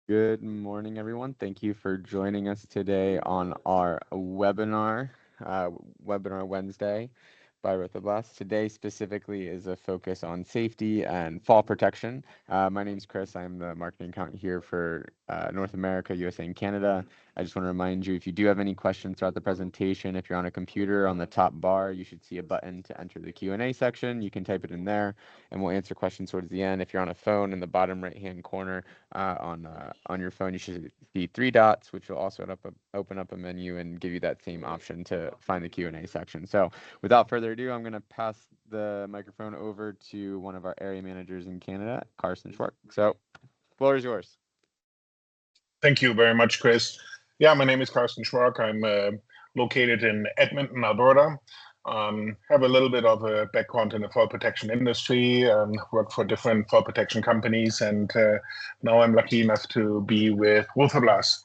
Good morning, everyone. Thank you for joining us today on our uh, webinar Wednesday by Rothoblaas. Today specifically is a focus on safety and fall protection. My name is Chris. I'm the marketing accountant here for North America, USA, and Canada. I just want to remind you, if you do have any questions throughout the presentation, if you're on a computer, on the top bar, you should see a button to enter the Q&A section. You can type it in there, and we'll answer questions towards the end. If you're on a phone, in the bottom right-hand corner, on your phone, you should see three dots, which will also open up a menu and give you that same option to find the Q&A section. So without further ado, I'm going to pass the microphone over to one of our area managers in Canada, Carson Schwark. So floor is yours. Thank you very much, Chris. Yeah, my name is Carsten Schwark. I'm located in Edmonton, Alberta. Have a little bit of a background in the fall protection industry, worked for different fall protection companies, and now I'm lucky enough to be with Rothoblaas.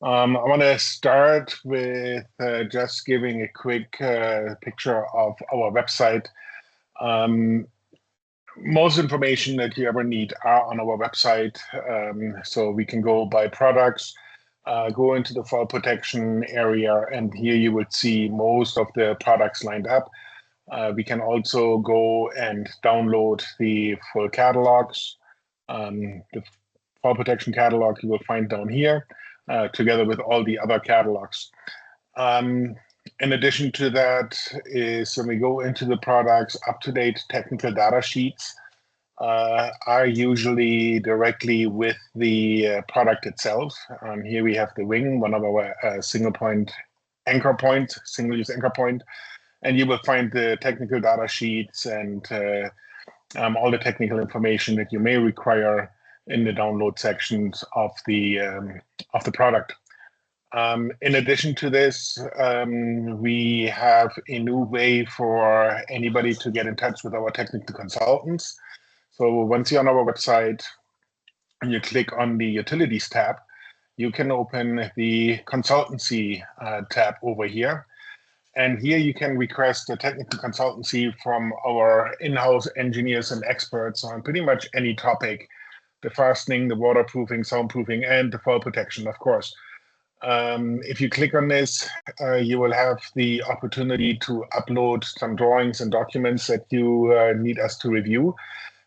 I want to start with just giving a quick picture of our website. Most information that you ever need are on our website, so we can go by products, go into the fall protection area, and here you would see most of the products lined up. We can also go and download the full catalogs. The fall protection catalog you will find down here, together with all the other catalogs. In addition to that is when we go into the products, up-to-date technical data sheets are usually directly with the product itself. Here we have the wing, one of our single-use anchor point, and you will find the technical data sheets and all the technical information that you may require in the download sections of the product. In addition to this, we have a new way for anybody to get in touch with our technical consultants. So once you're on our website and you click on the Utilities tab, you can open the Consultancy tab over here. And here you can request a technical consultancy from our in-house engineers and experts on pretty much any topic: the fastening, the waterproofing, soundproofing, and the fall protection, of course. If you click on this, you will have the opportunity to upload some drawings and documents that you need us to review.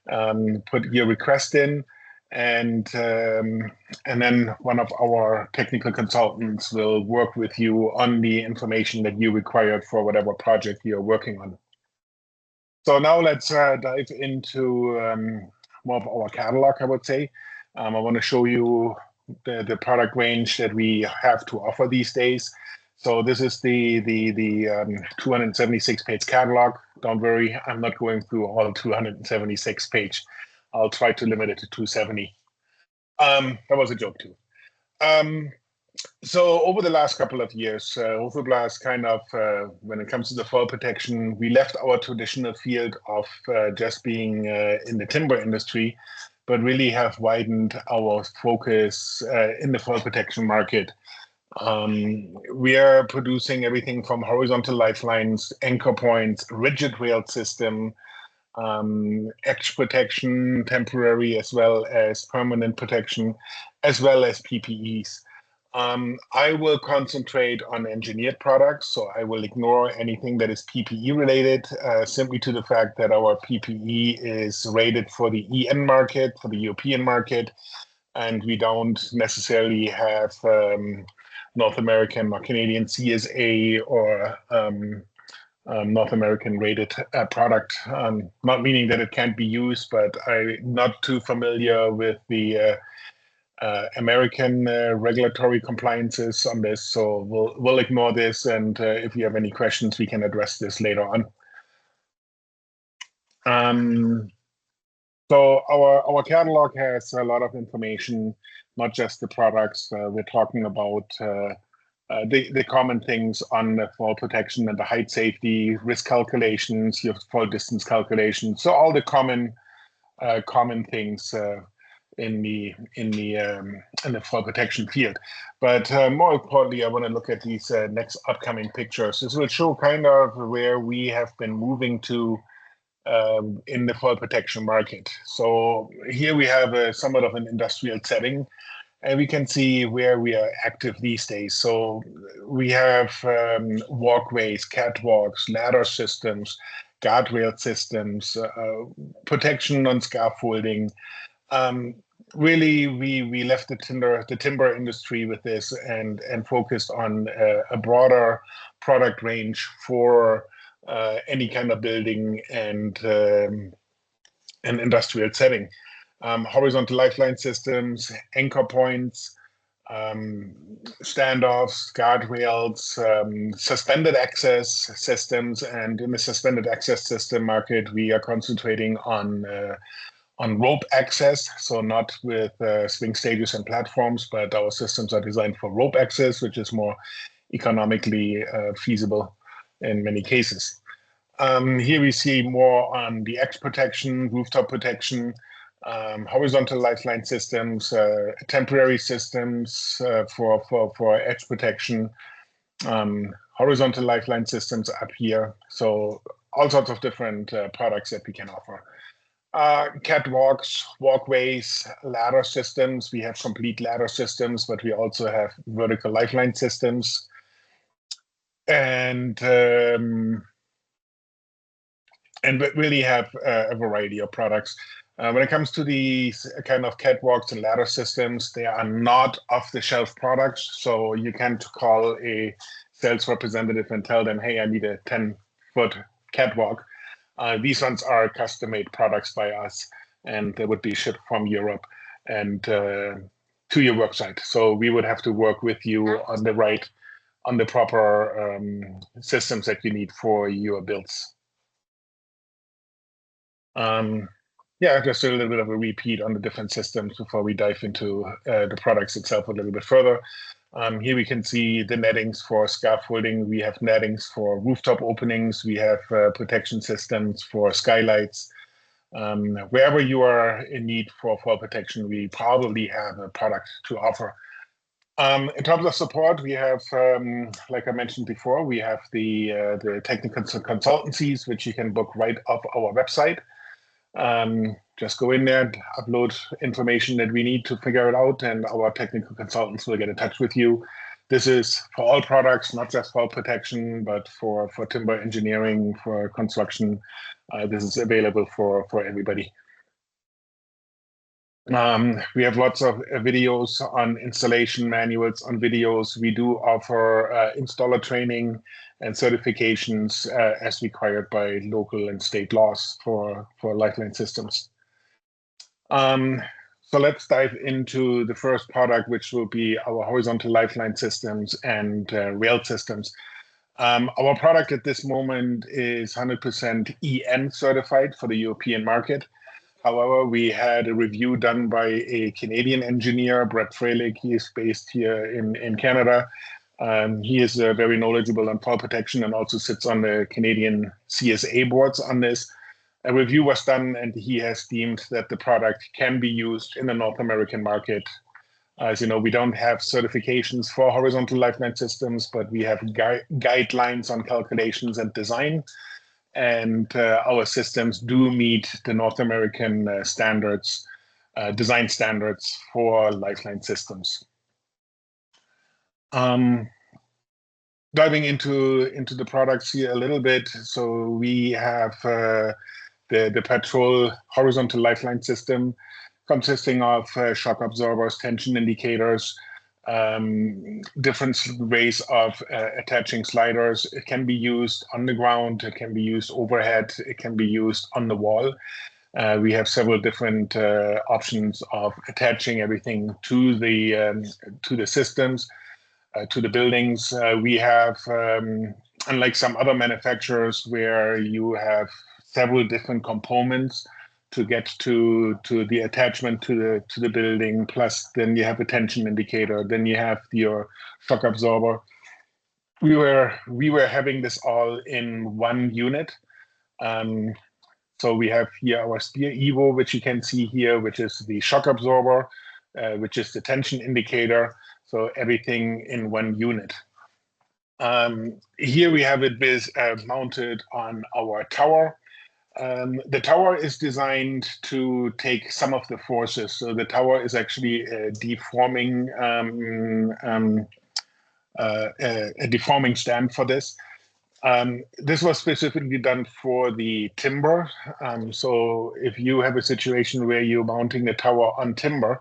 Put your request in, and then one of our technical consultants will work with you on the information that you required for whatever project you're working on. So now let's dive into more of our catalog, I would say. I want to show you the product range that we have to offer these days. So this is the 276 page catalog. Don't worry, I'm not going through all 276 page. I'll try to limit it to 270. That was a joke too. So over the last couple of years, Rothoblaas kind of, when it comes to the fall protection, we left our traditional field of just being in the timber industry, but really have widened our focus in the fall protection market. We are producing everything from horizontal lifelines, anchor points, rigid rail system, edge protection, temporary as well as permanent protection, as well as PPEs. I will concentrate on engineered products, so I will ignore anything that is PPE related, simply to the fact that our PPE is rated for the EN market, for the European market, and we don't necessarily have North American or Canadian CSA or North American rated product. Not meaning that it can't be used, but I'm not too familiar with the American regulatory compliances on this, so we'll ignore this, and if you have any questions, we can address this later on. So our catalog has a lot of information, not just the products. We're talking about the common things on the fall protection and the height safety, risk calculations, your fall distance calculations. So all the common things in the fall protection field. But more importantly, I want to look at these next upcoming pictures. This will show kind of where we have been moving to in the fall protection market. So here we have somewhat of an industrial setting, and we can see where we are active these days. So we have walkways, catwalks, ladder systems, guardrail systems, protection on scaffolding. Um, Really, we left the timber industry with this and focused on a broader product range for any kind of building and an industrial setting. Horizontal lifeline systems, anchor points, um, standoffs, guardrails, suspended access systems, and in the suspended access system market, we are concentrating on rope access, so not with swing stages and platforms, but our systems are designed for rope access, which is more economically feasible in many cases. Here we see more on the edge protection, rooftop protection, horizontal lifeline systems, temporary systems for edge protection, horizontal lifeline systems up here. So all sorts of different products that we can offer. Catwalks, walkways, ladder systems. We have complete ladder systems, but we also have vertical lifeline systems. And really have a variety of products. When it comes to these kind of catwalks and ladder systems, they are not off-the-shelf products. So you can't call a sales representative and tell them, hey, I need a 10-foot catwalk. These ones are custom-made products by us, and they would be shipped from Europe and to your work site. So we would have to work with you on the proper systems that you need for your builds. Yeah, just a little bit of a repeat on the different systems before we dive into the products itself a little bit further. Here we can see the nettings for scaffolding. We have nettings for rooftop openings. We have protection systems for skylights. Wherever you are in need for fall protection, we probably have a product to offer. In terms of support, we have, like I mentioned before, we have the technical consultancies, which you can book right off our website. Just go in there and upload information that we need to figure it out, and our technical consultants will get in touch with you. This is for all products, not just for protection, but for timber engineering, for construction. This is available for everybody. We have lots of videos on installation manuals, on videos. We do offer installer training and certifications as required by local and state laws for lifeline systems. So let's dive into the first product, which will be our horizontal lifeline systems and rail systems. Our product at this moment is 100% EN certified for the European market. However, we had a review done by a Canadian engineer, Brett Freilich. He is based here in Canada. He is very knowledgeable on fall protection and also sits on the Canadian CSA boards on this. A review was done, and he has deemed that the product can be used in the North American market. As you know, we don't have certifications for horizontal lifeline systems, but we have guidelines on calculations and design. And our systems do meet the North American standards, design standards for lifeline systems. Diving into the products here a little bit. So we have the Patrol horizontal lifeline system consisting of shock absorbers, tension indicators, different ways of attaching sliders. It can be used on the ground, it can be used overhead, it can be used on the wall. We have several different options of attaching everything to the systems, to the buildings. We have, unlike some other manufacturers where you have several different components to get to the attachment to the building, plus then you have a tension indicator, then you have your shock absorber. We were having this all in one unit. So we have here our Spear Evo, which you can see here, which is the shock absorber, which is the tension indicator. So everything in one unit. Here we have it mounted on our tower. The tower is designed to take some of the forces. So the tower is actually a deforming a deforming stand for this. This was specifically done for the timber. So if you have a situation where you're mounting the tower on timber,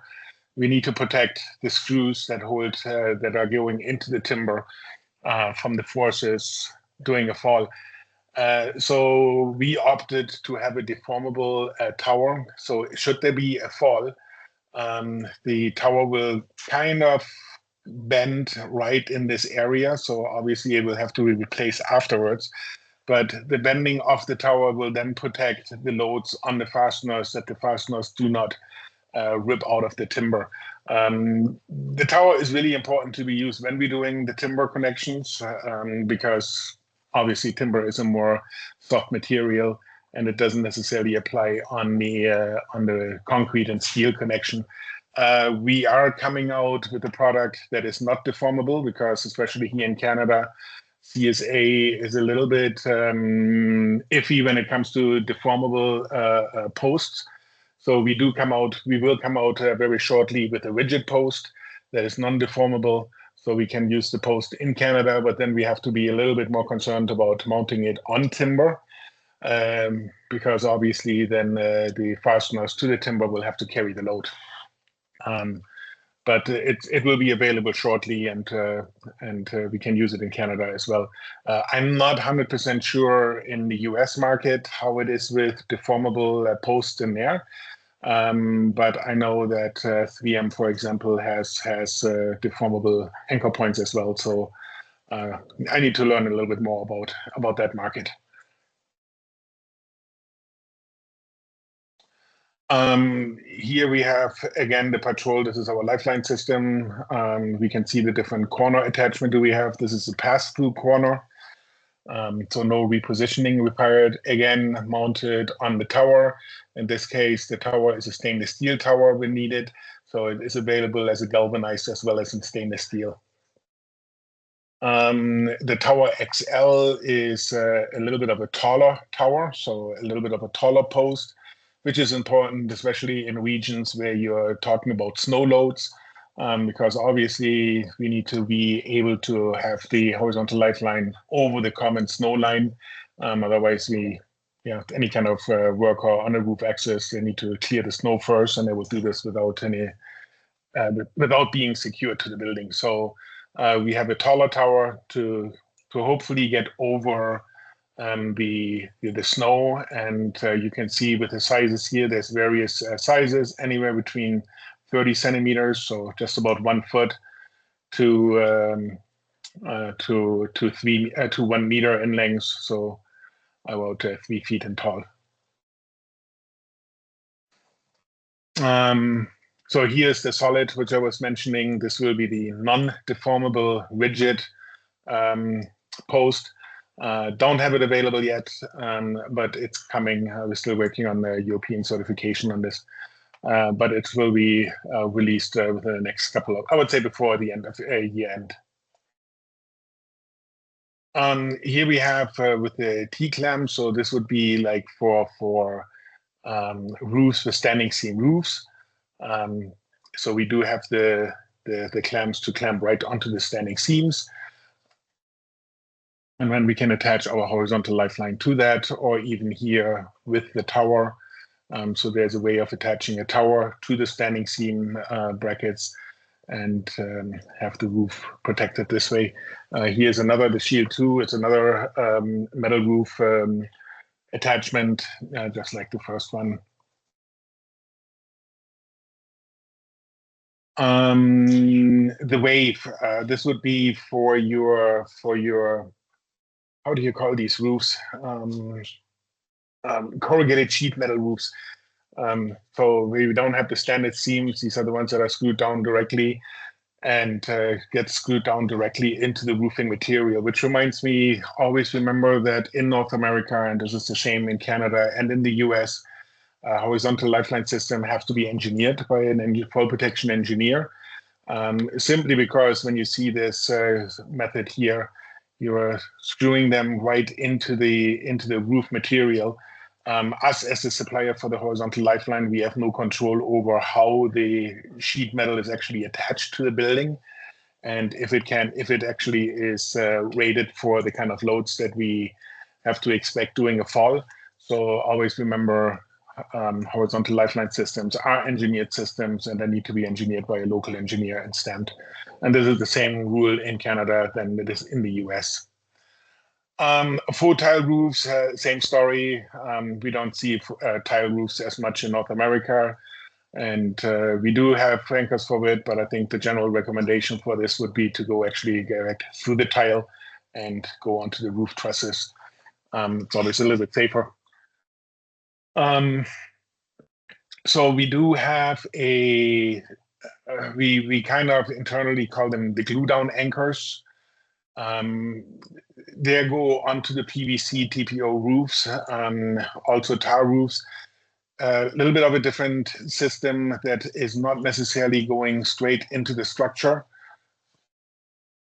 we need to protect the screws that hold that are going into the timber from the forces during a fall. So we opted to have a deformable tower. So should there be a fall, the tower will kind of bend right in this area. So obviously it will have to be replaced afterwards. But the bending of the tower will then protect the loads on the fasteners, that the fasteners do not rip out of the timber. The tower is really important to be used when we're doing the timber connections because obviously timber is a more soft material and it doesn't necessarily apply on the concrete and steel connection. We are coming out with a product that is not deformable because especially here in Canada, CSA is a little bit iffy when it comes to deformable posts. So we will come out very shortly with a rigid post that is non-deformable. So we can use the post in Canada, but then we have to be a little bit more concerned about mounting it on timber because obviously then the fasteners to the timber will have to carry the load. But it will be available shortly, and we can use it in Canada as well. I'm not 100% sure in the US market how it is with deformable posts in there. But I know that 3M, for example, has deformable anchor points as well. So I need to learn a little bit more about that market. Here we have, again, the patrol. This is our lifeline system. We can see the different corner attachment do we have. This is a pass-through corner. So no repositioning required. Again, mounted on the tower. In this case, the tower is a stainless steel tower when needed. So it is available as a galvanized as well as in stainless steel. The Tower XL is a little bit of a taller tower, so a little bit of a taller post, which is important, especially in regions where you're talking about snow loads, because obviously we need to be able to have the horizontal lifeline over the common snow line. Otherwise, any kind of worker on a roof access, they need to clear the snow first, and they will do this without being secured to the building. So we have a taller tower to hopefully get over the snow, and you can see with the sizes here, there's various sizes, anywhere between 30 centimeters, so just about 1 foot, to 1 meter in length, so about 3 feet in tall. So here's the solid, which I was mentioning. This will be the non-deformable rigid post. Don't have it available yet, but it's coming. We're still working on the European certification on this, but it will be released within the next couple of, I would say, before the end of year end. Here we have with the T-clamp. So this would be like for roofs with standing seam roofs. So we do have the clamps to clamp right onto the standing seams. And then we can attach our horizontal lifeline to that, or even here with the tower. So there's a way of attaching a tower to the standing seam brackets and have the roof protected this way. Here's another, the Shield 2. It's another metal roof attachment, just like the first one. The wave, this would be for your, how do you call these roofs? Corrugated sheet metal roofs. So we don't have the standard seams. These are the ones that are screwed down directly and get screwed down directly into the roofing material, which reminds me, always remember that in North America, and this is a shame in Canada and in the US, horizontal lifeline system have to be engineered by an fall protection engineer. Simply because when you see this method here, you're screwing them right into the roof material. Us as the supplier for the horizontal lifeline, we have no control over how the sheet metal is actually attached to the building, and if it actually is rated for the kind of loads that we have to expect during a fall. So always remember, horizontal lifeline systems are engineered systems, and they need to be engineered by a local engineer and stamped. And this is the same rule in Canada than it is in the US. Full tile roofs, same story. We don't see tile roofs as much in North America, and we do have anchors for it, but I think the general recommendation for this would be to go actually direct through the tile and go onto the roof trusses. It's always a little bit safer. So we do have we kind of internally call them the glue down anchors. They go onto the PVC TPO roofs, also tar roofs. A little bit of a different system that is not necessarily going straight into the structure,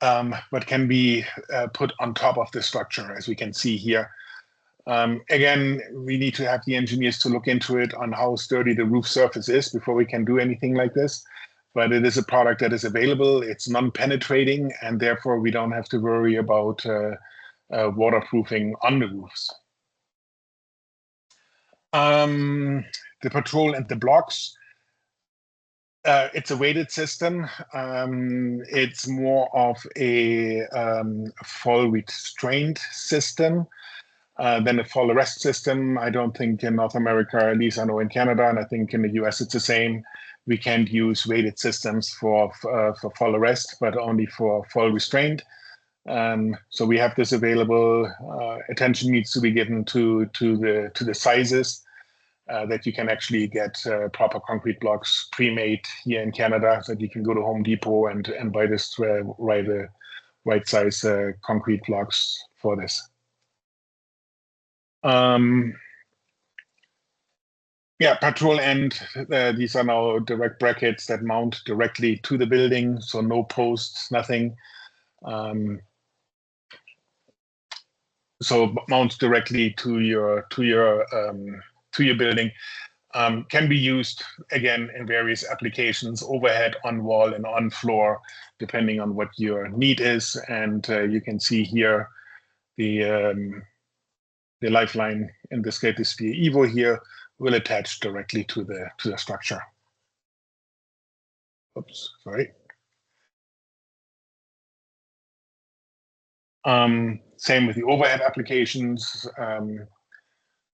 but can be put on top of the structure, as we can see here. Again, we need to have the engineers to look into it on how sturdy the roof surface is before we can do anything like this. But it is a product that is available. It's non-penetrating, and therefore we don't have to worry about waterproofing on the roofs. The patrol and the blocks. It's a weighted system. It's more of a fall restraint system than a fall arrest system. I don't think in North America, at least I know in Canada, and I think in the US it's the same. We can't use weighted systems for fall arrest, but only for fall restraint. So we have this available. Attention needs to be given to the sizes. That you can actually get proper concrete blocks pre-made here in Canada, that you can go to Home Depot and buy this right size concrete blocks for this. Yeah, patrol end. These are now direct brackets that mount directly to the building, so no posts, nothing. So mount directly to your building. Can be used again in various applications, overhead, on wall, and on floor, depending on what your need is. And you can see here the lifeline, in this case, the Sphere Evo here, will attach directly to the structure. Oops, sorry. Same with the overhead applications.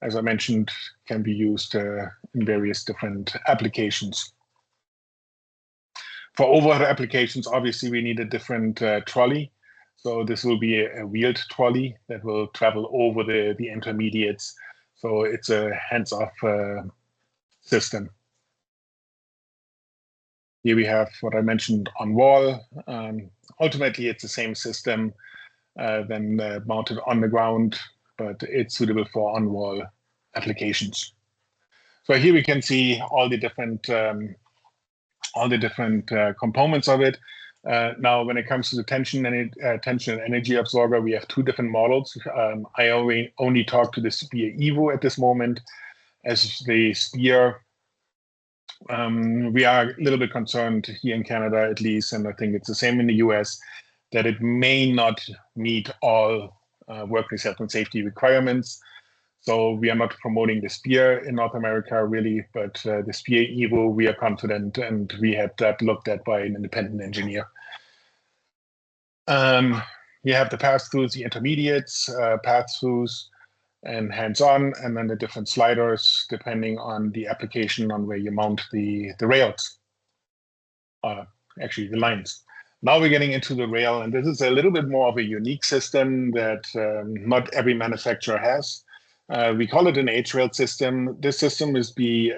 As I mentioned, can be used in various different applications. For overhead applications, obviously, we need a different trolley. So this will be a wheeled trolley that will travel over the intermediates. So it's a hands-off system. Here we have what I mentioned on wall. Ultimately, it's the same system than mounted on the ground, but it's suitable for on-wall applications. So here we can see all the different components of it. Now, when it comes to the tension and energy absorber, we have two different models. I only talk to the Sphere Evo at this moment. As the Sphere, we are a little bit concerned here in Canada, at least, and I think it's the same in the US, that it may not meet all workplace health and safety requirements. So we are not promoting the Sphere in North America, really, but the Sphere Evo, we are confident, and we had that looked at by an independent engineer. You have the pass-throughs, the intermediates, pass-throughs, and hands-on, and then the different sliders, depending on the application on where you mount the rails, actually the lines. Now we're getting into the rail, and this is a little bit more of a unique system that not every manufacturer has. We call it an H-rail system. This system is we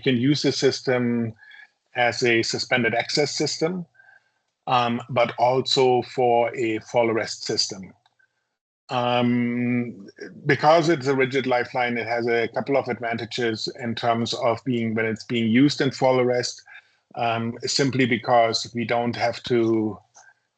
can use this system as a suspended access system, but also for a fall arrest system. Because it's a rigid lifeline, it has a couple of advantages in terms of when it's being used in fall arrest, simply because we don't have to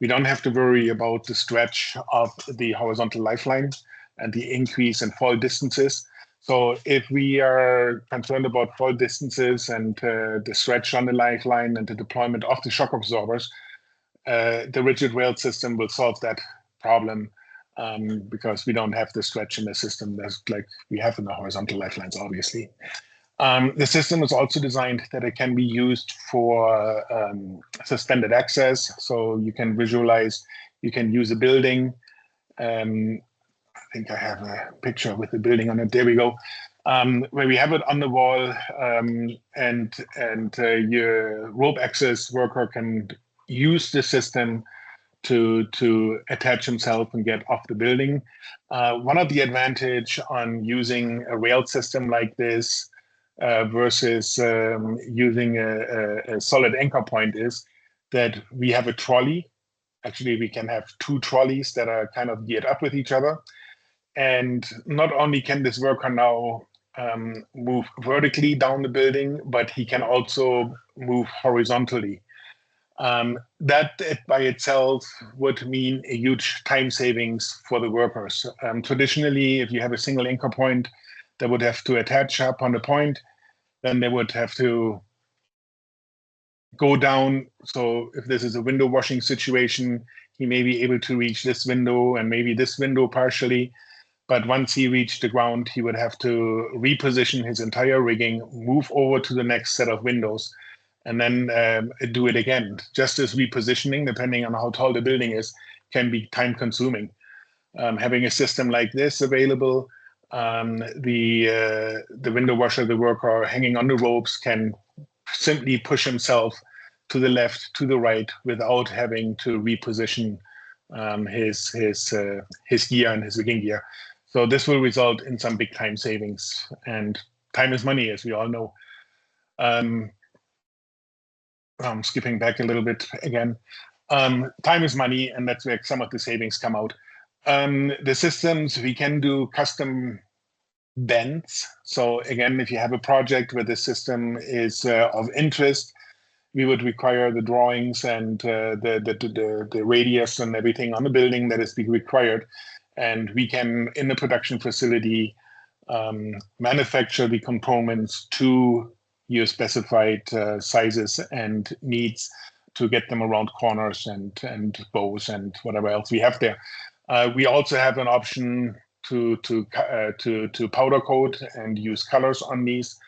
worry about the stretch of the horizontal lifeline and the increase in fall distances. So if we are concerned about fall distances and the stretch on the lifeline and the deployment of the shock absorbers, the rigid rail system will solve that problem because we don't have the stretch in the system that's like we have in the horizontal lifelines, obviously. The system is also designed that it can be used for suspended access. So you can visualize, you can use a building. I think I have a picture with the building on it. There we go. Where we have it on the wall, and your rope access worker can use the system to attach himself and get off the building. One of the advantage on using a rail system like this versus using a solid anchor point is that we have a trolley. Actually, we can have two trolleys that are kind of geared up with each other. And not only can this worker now move vertically down the building, but he can also move horizontally. That by itself would mean a huge time savings for the workers. Traditionally, if you have a single anchor point, they would have to attach up on the point, then they would have to go down. So if this is a window washing situation, he may be able to reach this window and maybe this window partially. But once he reached the ground, he would have to reposition his entire rigging, move over to the next set of windows, and then do it again. Just as repositioning, depending on how tall the building is, can be time consuming. Having a system like this available, the window washer, the worker hanging on the ropes can simply push himself to the left, to the right, without having to reposition his gear and his rigging gear. So this will result in some big time savings, and time is money, as we all know. I'm skipping back a little bit again. Time is money, and that's where some of the savings come out. The systems, we can do custom bends. So again, if you have a project where the system is of interest, we would require the drawings and the radius and everything on the building that is required. And we can, in the production facility, manufacture the components to your specified sizes and needs to get them around corners and bows and whatever else we have there. We also have an option to powder coat and use colors on these.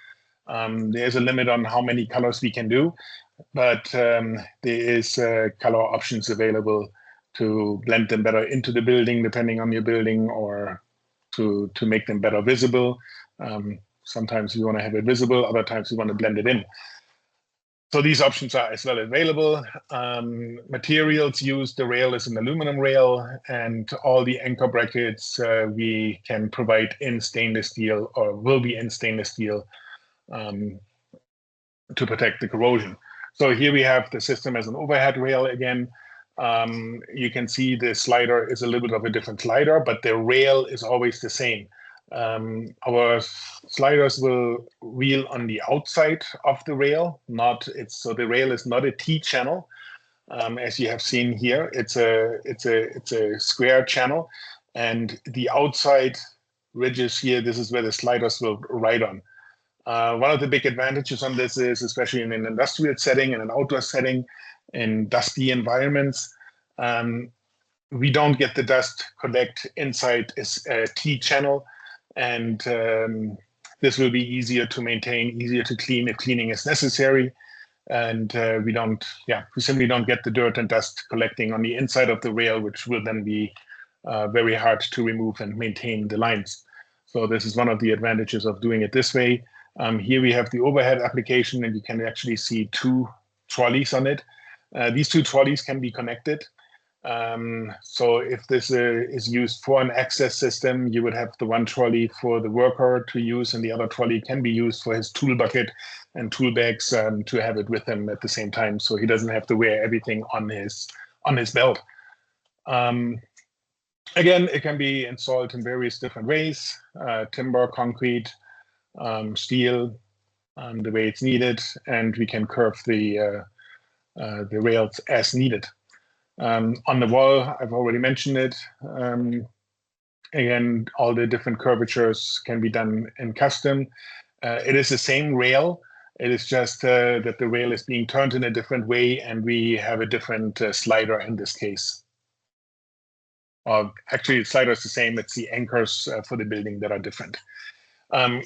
There's a limit on how many colors we can do, but there is color options available to blend them better into the building, depending on your building, or to make them better visible. Sometimes we want to have it visible, other times we want to blend it in. So these options are as well available. Materials used, the rail is an aluminum rail, and all the anchor brackets we can provide in stainless steel, or will be in stainless steel, to protect the corrosion. So here we have the system as an overhead rail again. You can see the slider is a little bit of a different slider, but the rail is always the same. Our sliders will wheel on the outside of the rail, so the rail is not a T-channel, as you have seen here. It's a square channel, and the outside ridges here, this is where the sliders will ride on. One of the big advantages on this is, especially in an industrial setting, in an outdoor setting, in dusty environments, we don't get the dust collect inside a T-channel, and this will be easier to maintain, easier to clean if cleaning is necessary. And we simply don't get the dirt and dust collecting on the inside of the rail, which will then be very hard to remove and maintain the lines. So this is one of the advantages of doing it this way. Here we have the overhead application, and you can actually see two trolleys on it. These two trolleys can be connected. So if this is used for an access system, you would have the one trolley for the worker to use, and the other trolley can be used for his tool bucket and tool bags to have it with him at the same time, so he doesn't have to wear everything on his belt. Again, it can be installed in various different ways: timber, concrete, steel, the way it's needed, and we can curve the rails as needed. On the wall, I've already mentioned it. Again, all the different curvatures can be done in custom. It is the same rail. It is just that the rail is being turned in a different way, and we have a different slider in this case. Actually, the slider is the same. It's the anchors for the building that are different.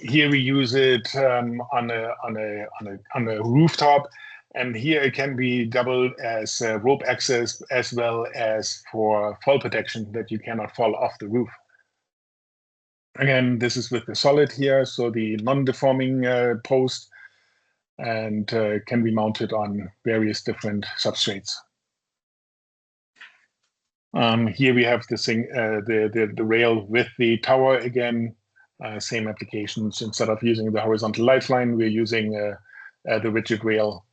Here we use it on a rooftop, and here it can be doubled as rope access as well as for fall protection, that you cannot fall off the roof. Again, this is with the solid here, so the non-deforming post, and can be mounted on various different substrates. Here we have the rail with the tower again, same applications. Instead of using the horizontal lifeline, we're using the rigid rail.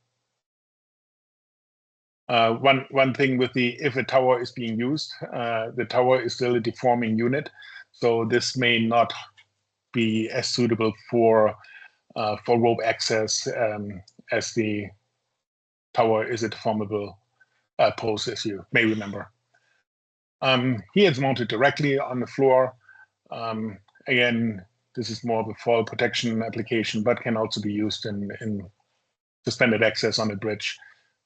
One thing with if a tower is being used, the tower is still a deforming unit, so this may not be as suitable for rope access as the tower is a deformable post, as you may remember. Here it's mounted directly on the floor. Again, this is more of a fall protection application, but can also be used in suspended access on a bridge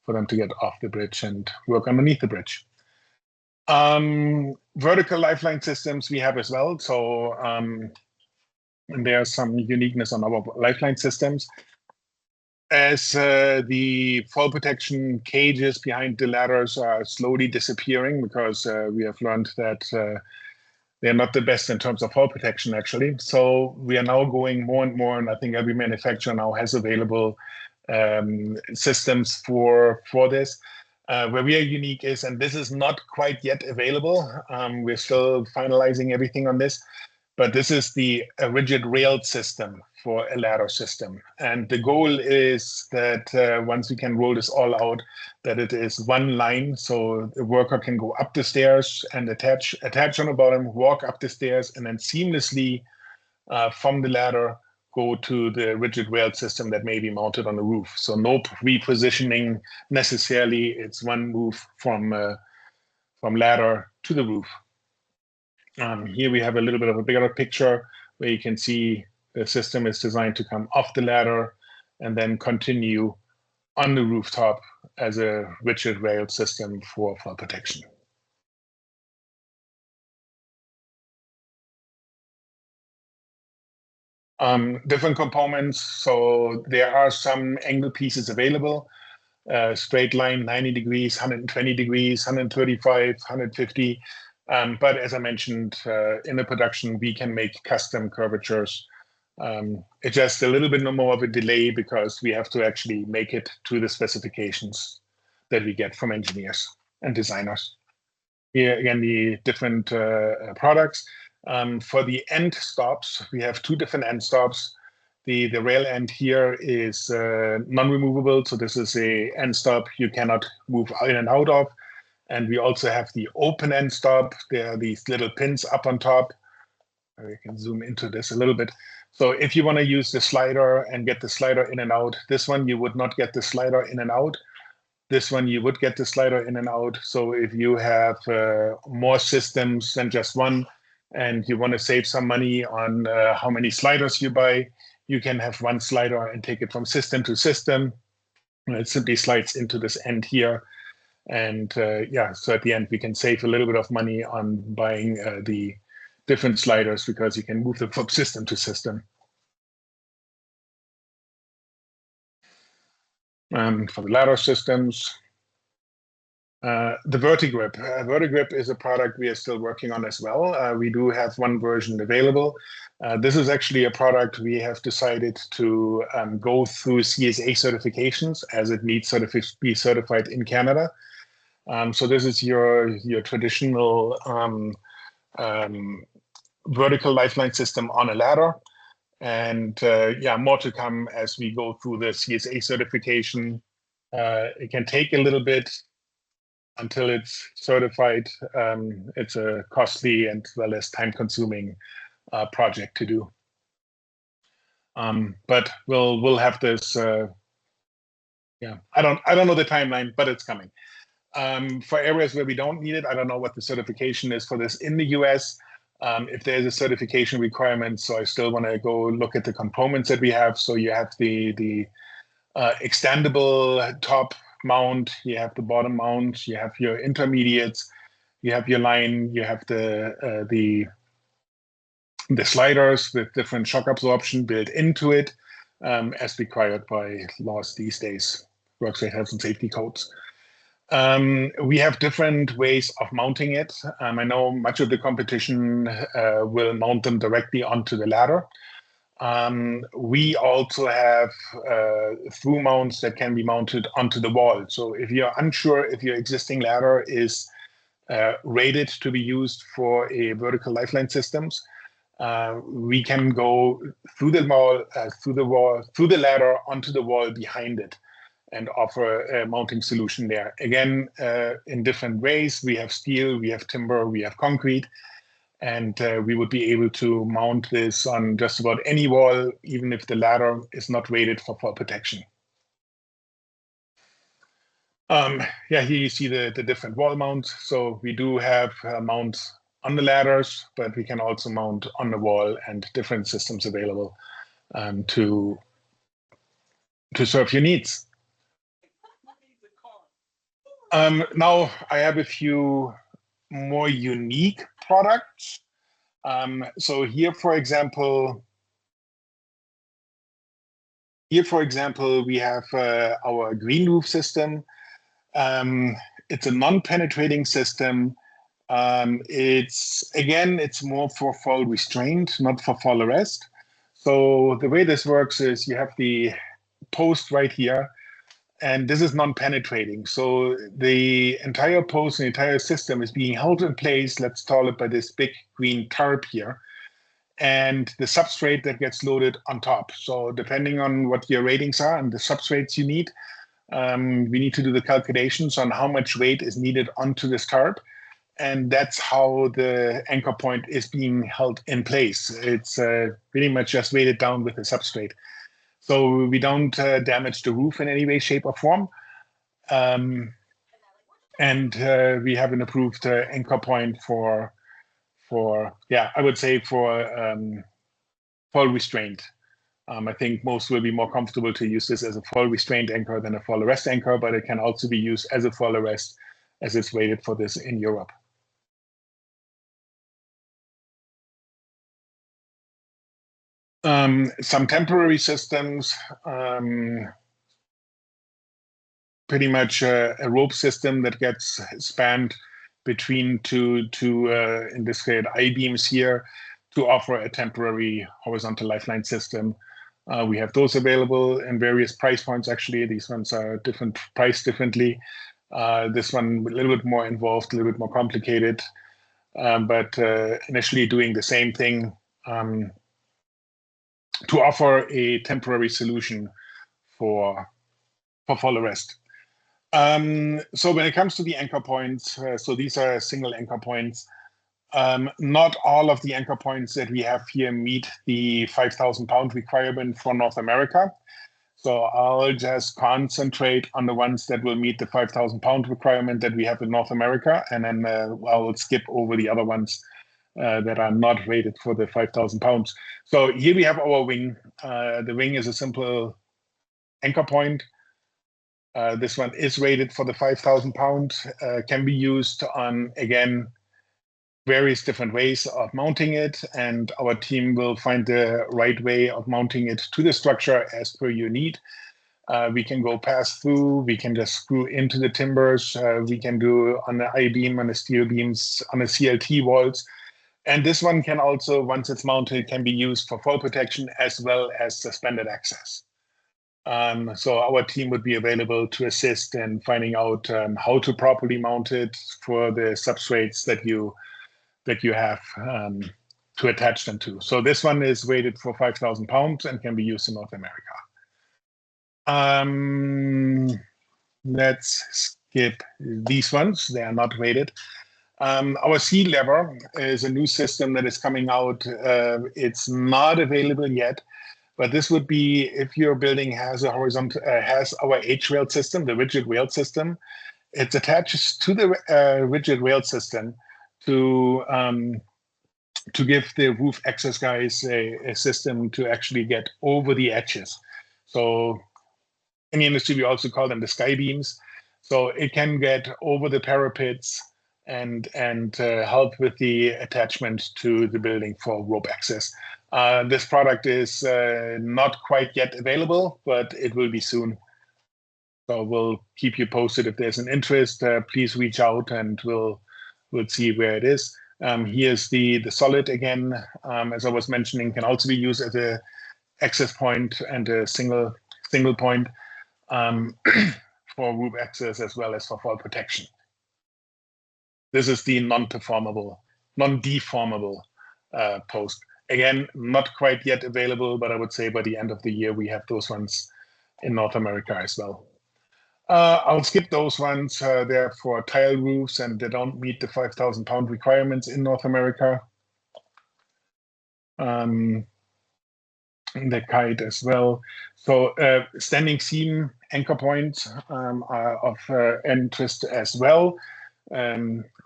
for them to get off the bridge and work underneath the bridge. Vertical lifeline systems we have as well. So there's some uniqueness on our lifeline systems. As the fall protection cages behind the ladders are slowly disappearing, because we have learned that they're not the best in terms of fall protection, actually. So we are now going more and more, and I think every manufacturer now has available systems for this. Where we are unique is, and this is not quite yet available, we're still finalizing everything on this, but this is the rigid rail system for a ladder system. And the goal is that once we can roll this all out, that it is one line, so the worker can go up the stairs and attach on the bottom, walk up the stairs, and then seamlessly from the ladder go to the rigid rail system that may be mounted on the roof. So no repositioning necessarily. It's one move from ladder to the roof. Here we have a little bit of a bigger picture where you can see the system is designed to come off the ladder and then continue on the rooftop as a rigid rail system for fall protection. Different components. So there are some angle pieces available. Straight line, 90 degrees, 120 degrees, 135, 150. But as I mentioned, in the production, we can make custom curvatures. It's just a little bit more of a delay because we have to actually make it to the specifications that we get from engineers and designers. Here again, the different products. For the end stops, we have two different end stops. The rail end here is non-removable, so this is a end stop you cannot move in and out of. And we also have the open end stop. There are these little pins up on top. We can zoom into this a little bit. So if you want to use the slider and get the slider in and out, this one you would not get the slider in and out. This one you would get the slider in and out. So if you have more systems than just one, and you want to save some money on how many sliders you buy, you can have one slider and take it from system to system. It simply slides into this end here. And yeah, so at the end, we can save a little bit of money on buying the different sliders because you can move them from system to system. For the ladder systems, the VertiGrip. VertiGrip is a product we are still working on as well. We do have one version available. This is actually a product we have decided to go through CSA certifications, as it needs to be certified in Canada. So this is your traditional vertical lifeline system on a ladder. And yeah, more to come as we go through the CSA certification. It can take a little bit until it's certified. It's a costly and well as time-consuming project to do. But we'll have this. Yeah, I don't know the timeline, but it's coming. For areas where we don't need it, I don't know what the certification is for this in the US. If there's a certification requirement, so I still want to go look at the components that we have. So you have the extendable top mount, you have the bottom mount, you have your intermediates, you have your line, you have the sliders with different shock absorption built into it, as required by laws these days, worksite health and safety codes. We have different ways of mounting it. I know much of the competition will mount them directly onto the ladder. We also have through mounts that can be mounted onto the wall. So if you're unsure if your existing ladder is rated to be used for a vertical lifeline systems, we can go through the wall, through the ladder onto the wall behind it, and offer a mounting solution there. Again, in different ways. We have steel, we have timber, we have concrete, and we would be able to mount this on just about any wall, even if the ladder is not rated for fall protection. Yeah, here you see the different wall mounts. So we do have mounts on the ladders, but we can also mount on the wall, and different systems available to serve your needs. Now I have a few more unique products. So here, for example, we have our green roof system. It's a non-penetrating system. It's more for fall restraint, not for fall arrest. So the way this works is you have the post right here, and this is non-penetrating. So the entire post, the entire system is being held in place, let's call it, by this big green tarp here, and the substrate that gets loaded on top. So depending on what your ratings are and the substrates you need, we need to do the calculations on how much weight is needed onto this tarp. And that's how the anchor point is being held in place. It's pretty much just weighted down with the substrate. So we don't damage the roof in any way, shape, or form. And we have an approved anchor point for I would say for fall restraint. I think most will be more comfortable to use this as a fall restraint anchor than a fall arrest anchor, but it can also be used as a fall arrest, as it's rated for this in Europe. Some temporary systems, pretty much a rope system that gets spanned between two in this case, I-beams here, to offer a temporary horizontal lifeline system. We have those available in various price points, actually. These ones are priced differently. This one a little bit more involved, a little bit more complicated, but initially doing the same thing, to offer a temporary solution for fall arrest. So when it comes to the anchor points, so these are single anchor points. Not all of the anchor points that we have here meet the 5,000 pound requirement for North America. So I'll just concentrate on the ones that will meet the 5,000 pound requirement that we have in North America, and then I'll skip over the other ones that are not rated for the 5,000 pounds. So here we have our wing. The wing is a simple anchor point. This one is rated for the 5,000 pound, can be used on, again, various different ways of mounting it, and our team will find the right way of mounting it to the structure as per your need. We can go pass through, we can just screw into the timbers, we can do on the I-beam, on the steel beams, on the CLT walls. And this one can also, once it's mounted, can be used for fall protection as well as suspended access. So our team would be available to assist in finding out how to properly mount it for the substrates that you have to attach them to. So this one is rated for 5,000 pounds and can be used in North America. Let's skip these ones. They are not rated. Our sea lever is a new system that is coming out. It's not available yet, but this would be if your building has a horizontal, has our H-rail system, the rigid rail system. It's attached to the rigid rail system to to give the roof access guys a system to actually get over the edges. So in the industry, we also call them the sky beams. So it can get over the parapets and help with the attachment to the building for rope access. This product is not quite yet available, but it will be soon. So we'll keep you posted if there's an interest. Please reach out and we'll see where it is. Here's the solid again, as I was mentioning, can also be used as a access point and a single point for roof access as well as for fall protection. This is the non-deformable post. Again, not quite yet available, but I would say by the end of the year, we have those ones in North America as well. I'll skip those ones. They're for tile roofs and they don't meet the 5,000 pound requirements in North America. The kite as well. So standing seam anchor points are of interest as well.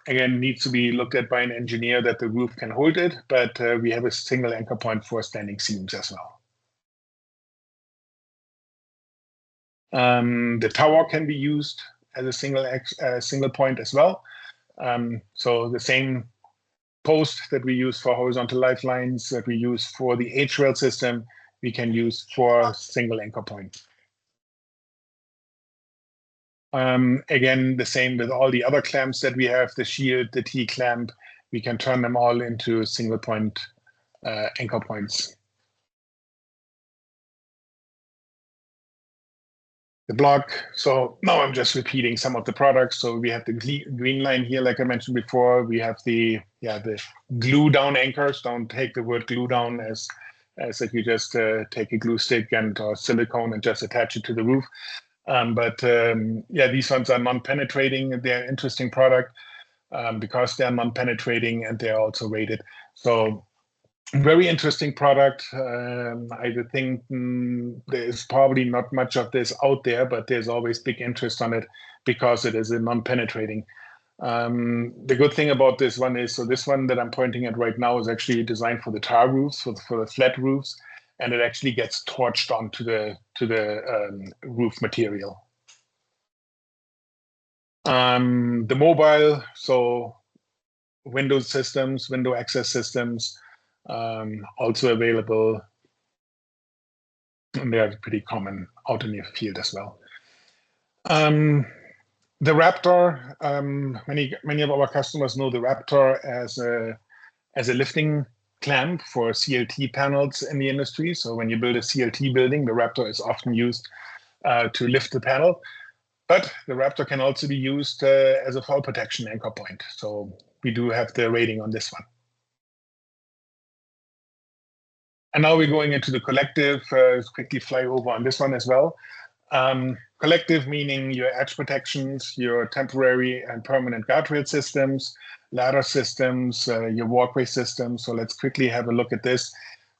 Again, needs to be looked at by an engineer that the roof can hold it, but we have a single anchor point for standing seams as well. The tower can be used as a single point as well. So the same post that we use for horizontal lifelines that we use for the H-rail system, we can use for single anchor point. Again, the same with all the other clamps that we have, the shield, the T-clamp, we can turn them all into single point anchor points. The block, so now I'm just repeating some of the products. So we have the green line here, like I mentioned before. We have the glue down anchors. Don't take the word glue down as if you just take a glue stick and or silicone and just attach it to the roof. These ones are non-penetrating. They're an interesting product because they're non-penetrating and they're also rated. So very interesting product. I would think there's probably not much of this out there, but there's always big interest on it because it is a non-penetrating. The good thing about this one is, so this one that I'm pointing at right now is actually designed for the tar roofs, for the flat roofs, and it actually gets torched onto the roof material. The mobile, so window systems, window access systems, also available, and they are pretty common out in the field as well. The Raptor, many of our customers know the Raptor as a lifting clamp for CLT panels in the industry. So when you build a CLT building, the Raptor is often used to lift the panel. But the Raptor can also be used as a fall protection anchor point. So we do have the rating on this one. And now we're going into the collective. Let's quickly fly over on this one as well. Collective meaning your edge protections, your temporary and permanent guardrail systems, ladder systems, your walkway systems. So let's quickly have a look at this.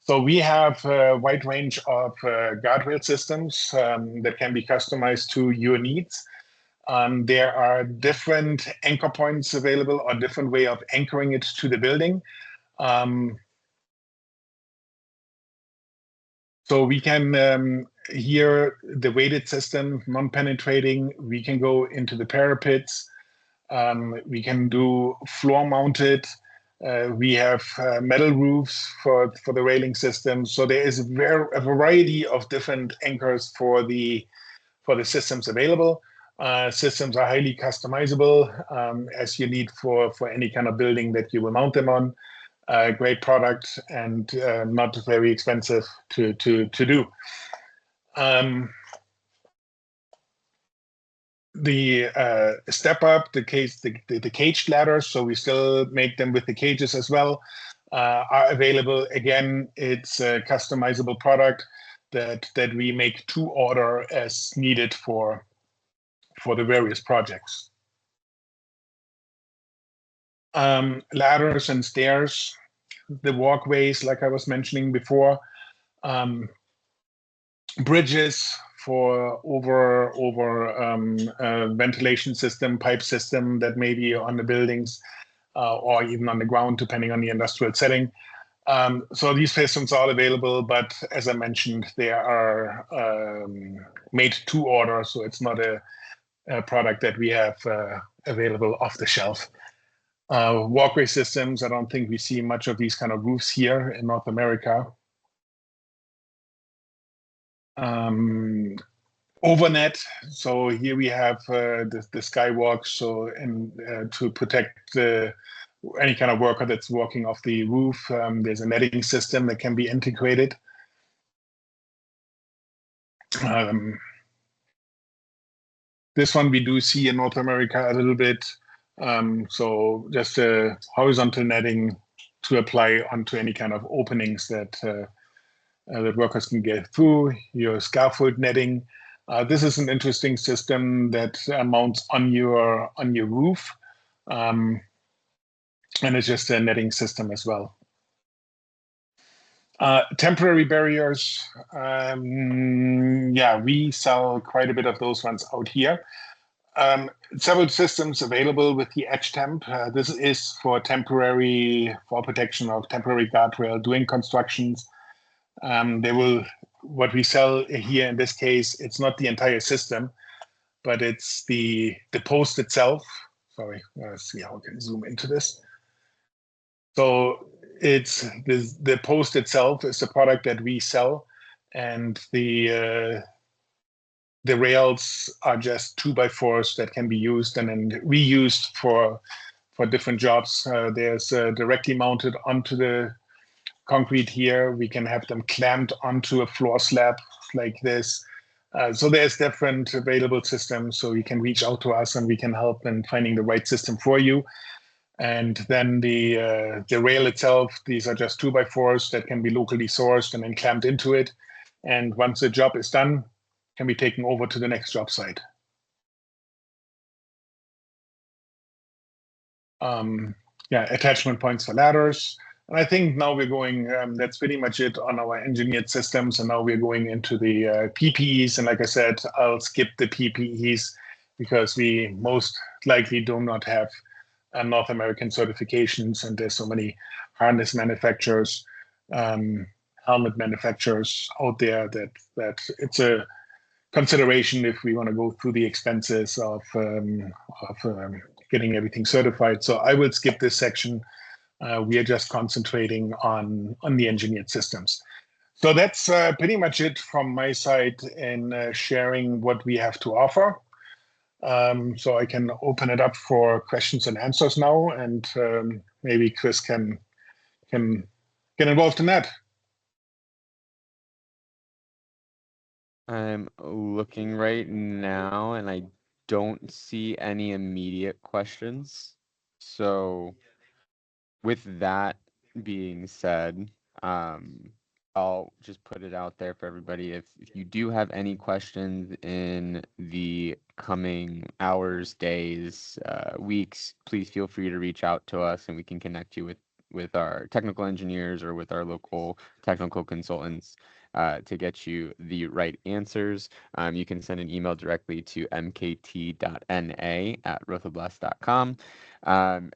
So we have a wide range of guardrail systems that can be customized to your needs. There are different anchor points available or different way of anchoring it to the building. So we can, here, the weighted system, non-penetrating, we can go into the parapets. We can do floor-mounted. We have metal roofs for the railing system. So there is a variety of different anchors for the systems available. Systems are highly customizable as you need for any kind of building that you will mount them on. Great product and not very expensive to do. The step up, the caged ladders, so we still make them with the cages as well, are available. Again, it's a customizable product that we make to order as needed for the various projects. Ladders and stairs, the walkways, like I was mentioning before, bridges for over ventilation system, pipe system that may be on the buildings. or even on the ground, depending on the industrial setting. So these systems are available, but as I mentioned, they are made to order, so it's not a product that we have available off the shelf. Walkway systems, I don't think we see much of these kind of roofs here in North America. Overnet, so here we have the skywalk, so to protect any kind of worker that's walking off the roof, there's a netting system that can be integrated. This one we do see in North America a little bit. So just a horizontal netting to apply onto any kind of openings that workers can get through. Your scaffold netting. This is an interesting system that mounts on your roof, and it's just a netting system as well. Temporary barriers. Yeah, we sell quite a bit of those ones out here. Several systems available with the edge temp. This is for protection of temporary guardrail doing constructions. What we sell here in this case, it's not the entire system, but it's the post itself. Sorry, let's see how I can zoom into this. So it's the post itself is the product that we sell, and the rails are just 2x4s that can be used and then reused for different jobs. There's directly mounted onto the concrete here. We can have them clamped onto a floor slab like this. So there's different available systems. So you can reach out to us and we can help in finding the right system for you. And then the rail itself, these are just 2x4s that can be locally sourced and then clamped into it. And once the job is done, can be taken over to the next job site. Yeah, attachment points for ladders. And I think now we're going, that's pretty much it on our engineered systems. And now we're going into the PPEs. And like I said, I'll skip the PPEs because we most likely do not have North American certifications. And there's so many harness manufacturers, helmet manufacturers out there that it's a consideration if we want to go through the expenses of getting everything certified. So I will skip this section. We are just concentrating on the engineered systems. So that's pretty much it from my side in sharing what we have to offer. So I can open it up for questions and answers now, and maybe Chris can get involved in that. I'm looking right now and I don't see any immediate questions. So with that being said, I'll just put it out there for everybody. If you do have any questions in the coming hours, days, weeks, please feel free to reach out to us and we can connect you with our technical engineers or with our local technical consultants to get you the right answers. You can send an email directly to mkt.na@rothoblaas.com.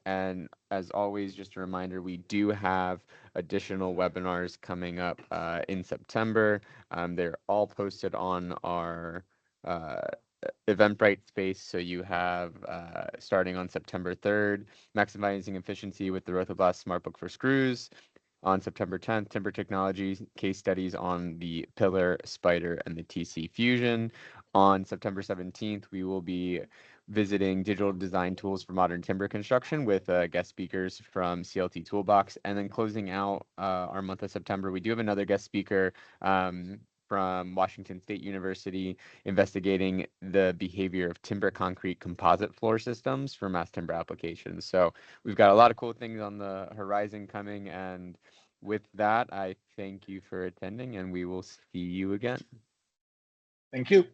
And as always, just a reminder, we do have additional webinars coming up in September. They're all posted on our Eventbrite space. So you have starting on September 3rd, maximizing efficiency with the Rothoblaas Smartbook for Screws. On September 10th, timber technology case studies on the Pillar, Spider, and the TC Fusion. On September 17th, we will be visiting digital design tools for modern timber construction with guest speakers from CLT Toolbox. And then closing out our month of September, we do have another guest speaker from Washington State University investigating the behavior of timber concrete composite floor systems for mass timber applications. So we've got a lot of cool things on the horizon coming. And with that, I thank you for attending and we will see you again. Thank you.